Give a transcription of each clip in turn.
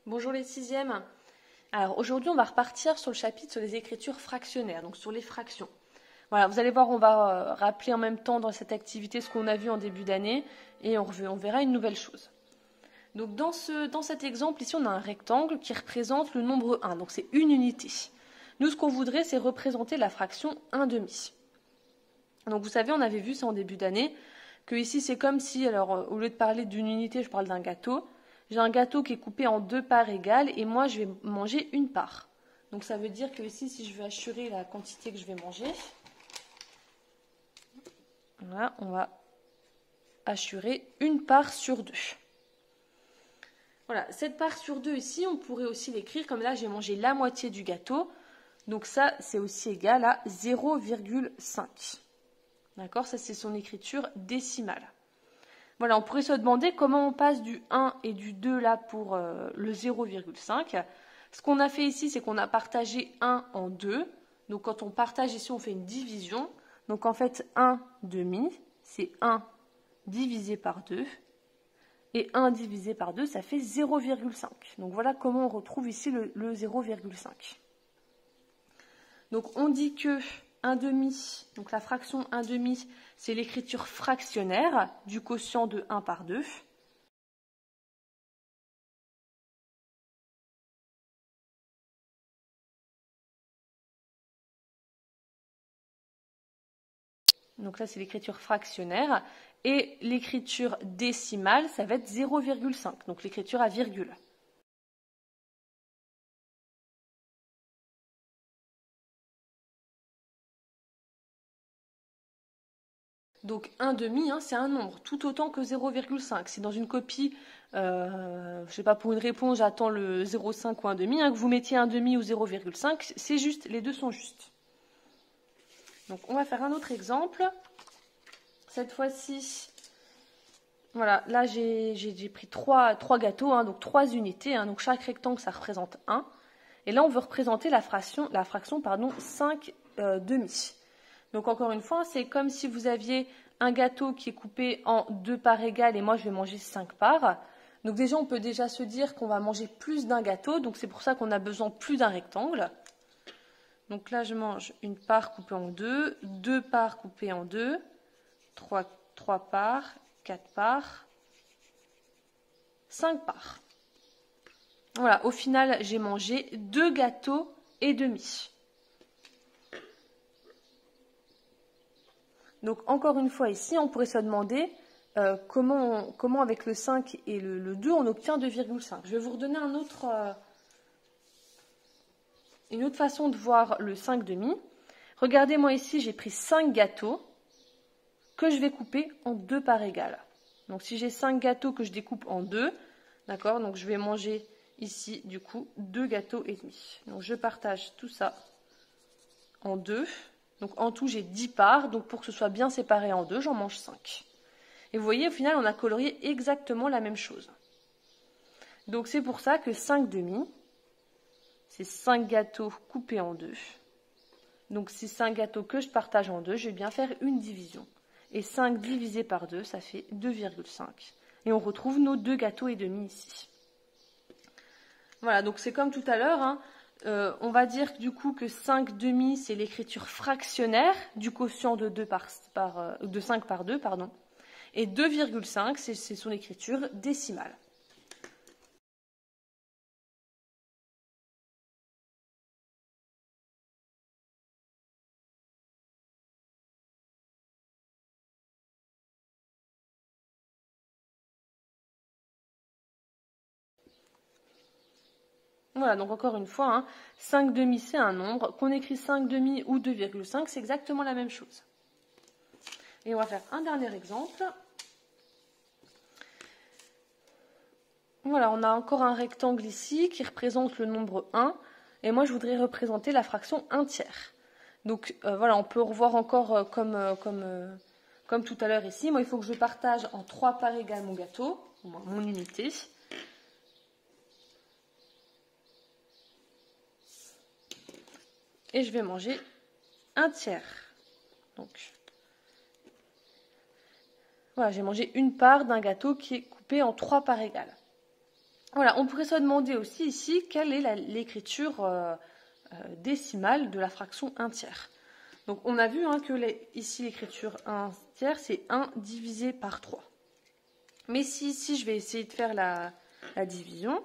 Bonjour les sixièmes. Alors aujourd'hui on va repartir sur le chapitre sur les écritures fractionnaires, donc sur les fractions. Voilà, vous allez voir, on va rappeler en même temps dans cette activité ce qu'on a vu en début d'année et on verra une nouvelle chose. Donc dans cet exemple ici on a un rectangle qui représente le nombre 1, donc c'est une unité. Nous ce qu'on voudrait c'est représenter la fraction 1/2. Donc vous savez on avait vu ça en début d'année, que ici c'est comme si, alors au lieu de parler d'une unité je parle d'un gâteau. J'ai un gâteau qui est coupé en 2 parts égales et moi je vais manger une part. Donc ça veut dire que ici si je veux assurer la quantité que je vais manger, voilà, on va assurer une part sur 2. Voilà, cette part sur 2 ici, on pourrait aussi l'écrire comme là j'ai mangé la moitié du gâteau. Donc ça c'est aussi égal à 0,5. D'accord, ça c'est son écriture décimale. Voilà, on pourrait se demander comment on passe du 1 et du 2 là pour le 0,5. Ce qu'on a fait ici, c'est qu'on a partagé 1 en 2. Donc quand on partage ici, on fait une division. Donc en fait, 1/2, c'est 1 divisé par 2. Et 1 divisé par 2, ça fait 0,5. Donc voilà comment on retrouve ici le 0,5. Donc on dit que 1/2, donc la fraction 1/2, c'est l'écriture fractionnaire du quotient de 1 par 2. Donc là, c'est l'écriture fractionnaire. Et l'écriture décimale, ça va être 0,5, donc l'écriture à virgule. Donc 1/2, c'est un nombre, tout autant que 0,5. Si dans une copie, je ne sais pas, pour une réponse, j'attends le 0,5 ou 1/2, que vous mettiez 1/2 ou 0,5, c'est juste, les deux sont justes. Donc on va faire un autre exemple. Cette fois-ci, voilà, là j'ai pris trois gâteaux, donc 3 unités, donc chaque rectangle ça représente 1. Et là on veut représenter la fraction 5/2. Donc encore une fois, c'est comme si vous aviez un gâteau qui est coupé en 2 parts égales et moi je vais manger 5 parts. Donc déjà on peut déjà se dire qu'on va manger plus d'un gâteau, donc c'est pour ça qu'on a besoin plus d'un rectangle. Donc là je mange une part coupée en 2, 2 parts coupées en 2, 3 parts, 4 parts, 5 parts. Voilà, au final j'ai mangé 2 gâteaux et demi. Donc encore une fois ici, on pourrait se demander comment avec le 5 et le 2 on obtient 2,5. Je vais vous redonner une autre façon de voir le 5/2. Regardez, moi ici j'ai pris 5 gâteaux que je vais couper en 2 parts égales. Donc si j'ai 5 gâteaux que je découpe en 2, d'accord, donc je vais manger ici du coup 2 gâteaux et demi. Donc je partage tout ça en 2. Donc en tout, j'ai 10 parts. Donc pour que ce soit bien séparé en 2, j'en mange 5. Et vous voyez, au final, on a colorié exactement la même chose. Donc c'est pour ça que 5/2, c'est 5 gâteaux coupés en 2. Donc c'est 5 gâteaux que je partage en 2, je vais bien faire une division. Et 5 divisé par 2, ça fait 2,5. Et on retrouve nos 2 gâteaux et demi ici. Voilà, donc c'est comme tout à l'heure, on va dire du coup que 5/2, c'est l'écriture fractionnaire du quotient de 5 par 2, pardon. Et 2,5, c'est son écriture décimale. Voilà, donc encore une fois, 5/2 c'est un nombre. Qu'on écrit 5/2 ou 2,5, c'est exactement la même chose. Et on va faire un dernier exemple. Voilà, on a encore un rectangle ici qui représente le nombre 1. Et moi, je voudrais représenter la fraction 1/3. Donc voilà, on peut revoir encore comme tout à l'heure ici. Moi, il faut que je partage en 3 parts égales mon gâteau, mon unité. Et je vais manger 1/3. Donc, voilà, j'ai mangé une part d'un gâteau qui est coupé en 3 parts égales. Voilà, on pourrait se demander aussi ici quelle est l'écriture décimale de la fraction 1 tiers. Donc on a vu que ici l'écriture 1 tiers c'est 1 divisé par 3. Mais si ici je vais essayer de faire la division,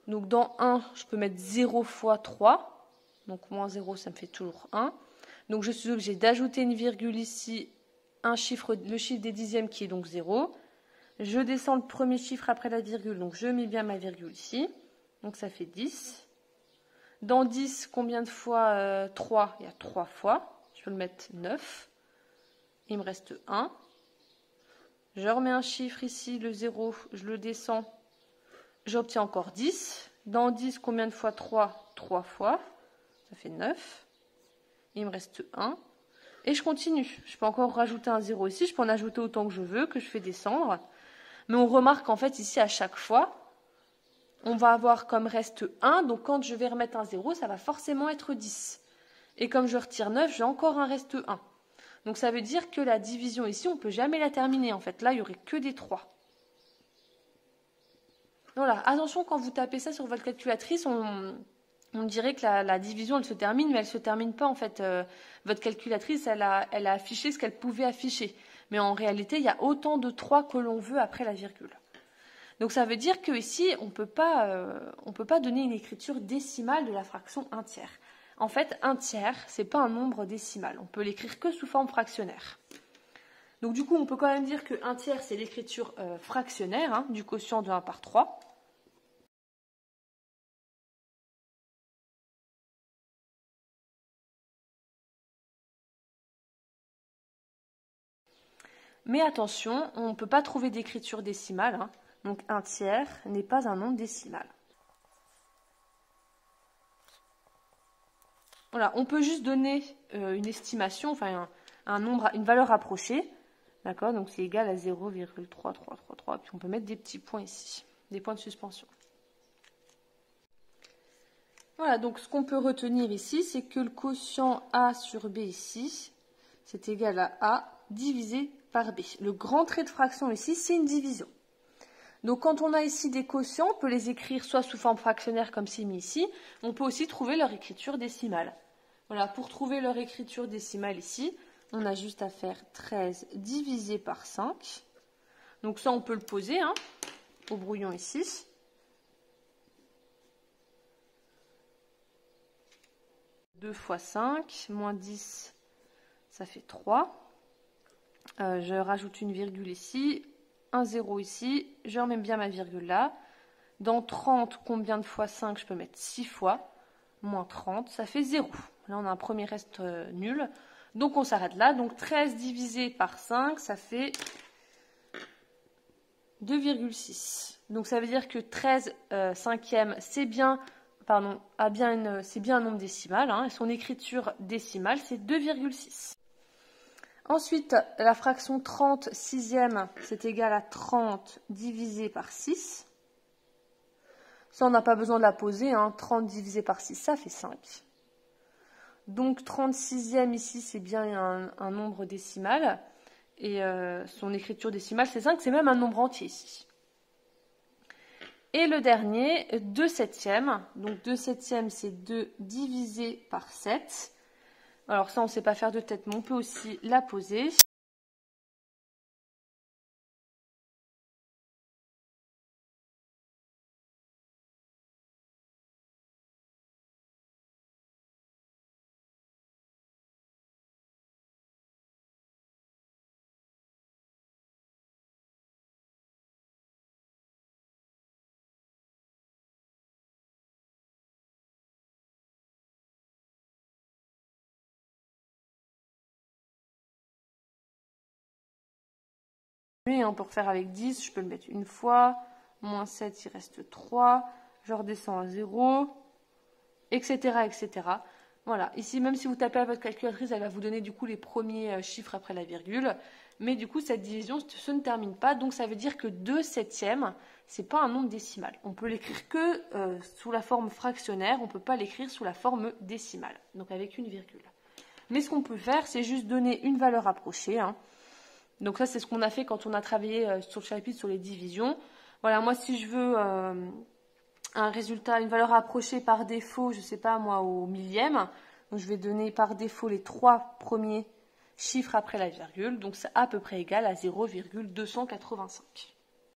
donc dans 1 je peux mettre 0 fois 3, donc moins 0 ça me fait toujours 1. Donc je suis obligée d'ajouter une virgule ici, le chiffre des dixièmes qui est donc 0. Je descends le premier chiffre après la virgule, donc je mets bien ma virgule ici. Donc ça fait 10. Dans 10, combien de fois 3? Il y a 3 fois. Je peux le mettre 9. Il me reste 1. Je remets un chiffre ici, le 0, je le descends. J'obtiens encore 10. Dans 10, combien de fois 3? 3 fois. Ça fait 9. Il me reste 1. Et je continue. Je peux encore rajouter un 0 ici. Je peux en ajouter autant que je veux, que je fais descendre. Mais on remarque en fait ici à chaque fois, on va avoir comme reste 1. Donc quand je vais remettre un 0, ça va forcément être 10. Et comme je retire 9, j'ai encore un reste 1. Donc ça veut dire que la division ici, on ne peut jamais la terminer. En fait, là, il n'y aurait que des 3. Voilà, attention quand vous tapez ça sur votre calculatrice, on dirait que la division, elle se termine, mais elle ne se termine pas. En fait, votre calculatrice, elle a affiché ce qu'elle pouvait afficher. Mais en réalité, il y a autant de 3 que l'on veut après la virgule. Donc ça veut dire qu'ici, on ne peut pas donner une écriture décimale de la fraction 1 tiers. En fait, 1 tiers, ce n'est pas un nombre décimal. On peut l'écrire que sous forme fractionnaire. Donc du coup, on peut quand même dire que 1 tiers, c'est l'écriture fractionnaire du quotient de 1 par 3. Mais attention, on ne peut pas trouver d'écriture décimale. Donc 1 tiers n'est pas un nombre décimal. Voilà, on peut juste donner une estimation, enfin un nombre, une valeur approchée. D'accord, donc c'est égal à 0,3333. Puis on peut mettre des petits points ici, des points de suspension. Voilà, donc ce qu'on peut retenir ici, c'est que le quotient A sur B ici, c'est égal à A divisé par B. Le grand trait de fraction ici, c'est une division. Donc quand on a ici des quotients, on peut les écrire soit sous forme fractionnaire comme c'est mis ici, on peut aussi trouver leur écriture décimale. Voilà, pour trouver leur écriture décimale ici, on a juste à faire 13 divisé par 5. Donc ça, on peut le poser au brouillon ici. « 2 fois 5, moins 10, ça fait 3. Je rajoute une virgule ici, un 0 ici, je remets bien ma virgule là. Dans 30, combien de fois 5? Je peux mettre 6 fois, moins 30, ça fait 0. Là, on a un premier reste nul. Donc, on s'arrête là. Donc, 13 divisé par 5, ça fait 2,6. Donc, ça veut dire que 13 cinquièmes, c'est bien un nombre décimal. Et son écriture décimale, c'est 2,6. Ensuite, la fraction 30 sixième, c'est égal à 30 divisé par 6. Ça, on n'a pas besoin de la poser. 30 divisé par 6, ça fait 5. Donc 36e ici, c'est bien un nombre décimal. Et son écriture décimale, c'est 5. C'est même un nombre entier ici. Et le dernier, 2 septièmes. Donc 2 septièmes, c'est 2 divisé par 7. Alors ça, on ne sait pas faire de tête, mais on peut aussi la poser. On peut refaire avec 10, je peux le mettre une fois, moins 7, il reste 3, je redescends à 0, etc., etc. Voilà, ici, même si vous tapez à votre calculatrice, elle va vous donner du coup les premiers chiffres après la virgule, mais du coup, cette division se ne termine pas, donc ça veut dire que 2 septièmes, c'est pas un nombre décimal. On peut l'écrire que sous la forme fractionnaire, on ne peut pas l'écrire sous la forme décimale, donc avec une virgule. Mais ce qu'on peut faire, c'est juste donner une valeur approchée, Donc ça, c'est ce qu'on a fait quand on a travaillé sur le chapitre sur les divisions. Voilà, moi si je veux un résultat, une valeur approchée par défaut, je ne sais pas moi, au millième, donc je vais donner par défaut les 3 premiers chiffres après la virgule, donc c'est à peu près égal à 0,285.